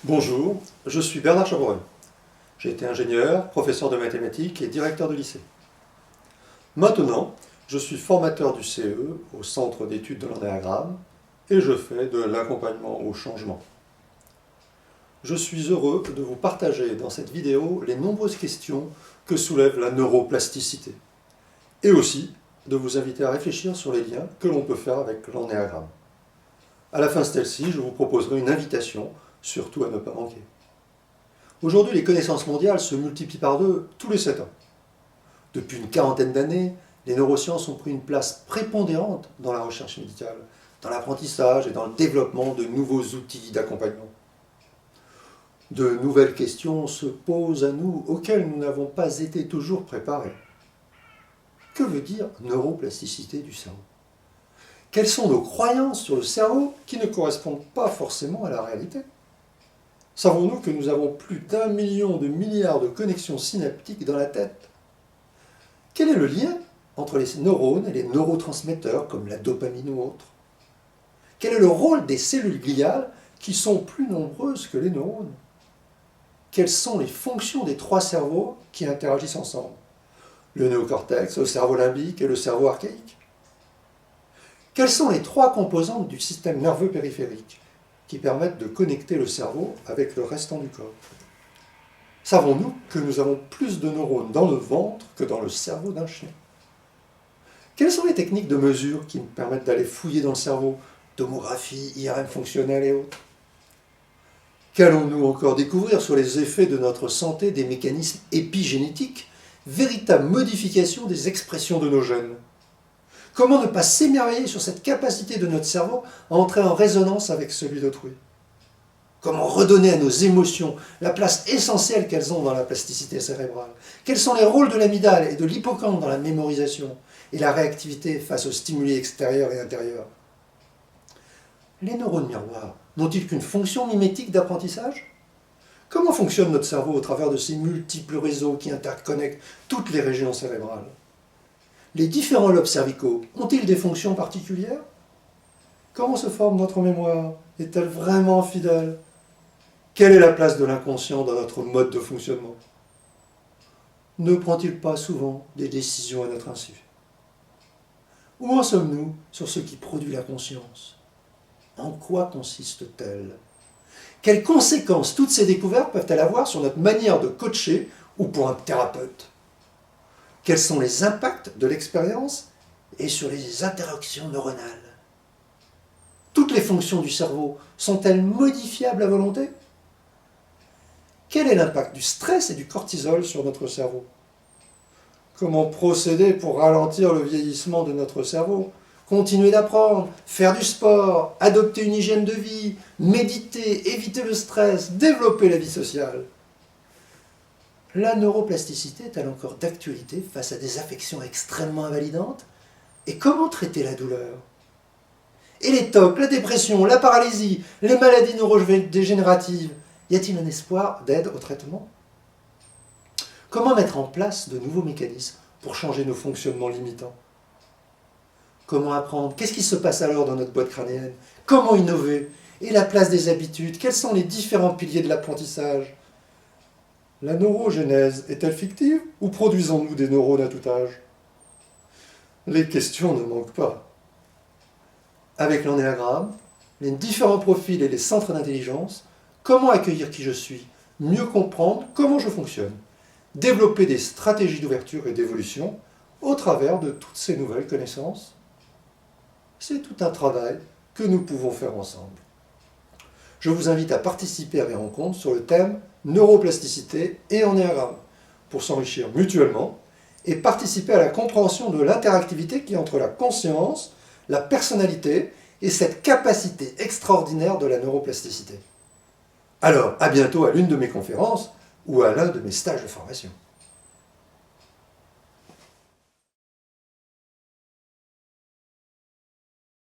Bonjour, je suis Bernard Chaboret. J'ai été ingénieur, professeur de mathématiques et directeur de lycée. Maintenant, je suis formateur du CE au Centre d'études de l'ennéagramme et je fais de l'accompagnement au changement. Je suis heureux de vous partager dans cette vidéo les nombreuses questions que soulève la neuroplasticité et aussi de vous inviter à réfléchir sur les liens que l'on peut faire avec l'ennéagramme. À la fin de celle-ci, je vous proposerai une invitation, surtout à ne pas manquer. Aujourd'hui, les connaissances mondiales se multiplient par 2 tous les 7 ans. Depuis une quarantaine d'années, les neurosciences ont pris une place prépondérante dans la recherche médicale, dans l'apprentissage et dans le développement de nouveaux outils d'accompagnement. De nouvelles questions se posent à nous auxquelles nous n'avons pas été toujours préparés. Que veut dire neuroplasticité du cerveau? Quelles sont nos croyances sur le cerveau qui ne correspondent pas forcément à la réalité? Savons-nous que nous avons plus d'1 million de milliards de connexions synaptiques dans la tête? Quel est le lien entre les neurones et les neurotransmetteurs comme la dopamine ou autres? Quel est le rôle des cellules gliales qui sont plus nombreuses que les neurones? Quelles sont les fonctions des 3 cerveaux qui interagissent ensemble? Le néocortex, le cerveau limbique et le cerveau archaïque? Quelles sont les 3 composantes du système nerveux périphérique qui permettent de connecter le cerveau avec le restant du corps? Savons-nous que nous avons plus de neurones dans le ventre que dans le cerveau d'un chien? Quelles sont les techniques de mesure qui nous permettent d'aller fouiller dans le cerveau? Tomographie, IRM fonctionnelle et autres. Qu'allons-nous encore découvrir sur les effets de notre santé des mécanismes épigénétiques, véritable modification des expressions de nos gènes? Comment ne pas s'émerveiller sur cette capacité de notre cerveau à entrer en résonance avec celui d'autrui? Comment redonner à nos émotions la place essentielle qu'elles ont dans la plasticité cérébrale? Quels sont les rôles de l'amygdale et de l'hippocampe dans la mémorisation et la réactivité face aux stimuli extérieurs et intérieurs? Les neurones miroirs n'ont-ils qu'une fonction mimétique d'apprentissage? Comment fonctionne notre cerveau au travers de ces multiples réseaux qui interconnectent toutes les régions cérébrales? Les différents lobes cervicaux ont-ils des fonctions particulières? Comment se forme notre mémoire? Est-elle vraiment fidèle? Quelle est la place de l'inconscient dans notre mode de fonctionnement? Ne prend-il pas souvent des décisions à notre insu? Où en sommes-nous sur ce qui produit la conscience? En quoi consiste-t-elle? Quelles conséquences toutes ces découvertes peuvent-elles avoir sur notre manière de coacher ou pour un thérapeute? Quels sont les impacts de l'expérience et sur les interactions neuronales? Toutes les fonctions du cerveau sont-elles modifiables à volonté? Quel est l'impact du stress et du cortisol sur notre cerveau? Comment procéder pour ralentir le vieillissement de notre cerveau? Continuer d'apprendre, faire du sport, adopter une hygiène de vie, méditer, éviter le stress, développer la vie sociale. La neuroplasticité est-elle encore d'actualité face à des affections extrêmement invalidantes? Et comment traiter la douleur? Et les TOC, la dépression, la paralysie, les maladies neurodégénératives, y a-t-il un espoir d'aide au traitement? Comment mettre en place de nouveaux mécanismes pour changer nos fonctionnements limitants? Comment apprendre? Qu'est-ce qui se passe alors dans notre boîte crânienne? Comment innover? Et la place des habitudes? Quels sont les différents piliers de l'apprentissage? La neurogénèse est-elle fictive ou produisons-nous des neurones à tout âge? Les questions ne manquent pas. Avec l'ennéagramme, les différents profils et les centres d'intelligence, comment accueillir qui je suis, mieux comprendre comment je fonctionne, développer des stratégies d'ouverture et d'évolution au travers de toutes ces nouvelles connaissances? C'est tout un travail que nous pouvons faire ensemble. Je vous invite à participer à mes rencontres sur le thème neuroplasticité et ennéagramme pour s'enrichir mutuellement et participer à la compréhension de l'interactivité qui est entre la conscience, la personnalité et cette capacité extraordinaire de la neuroplasticité. Alors, à bientôt à l'une de mes conférences ou à l'un de mes stages de formation.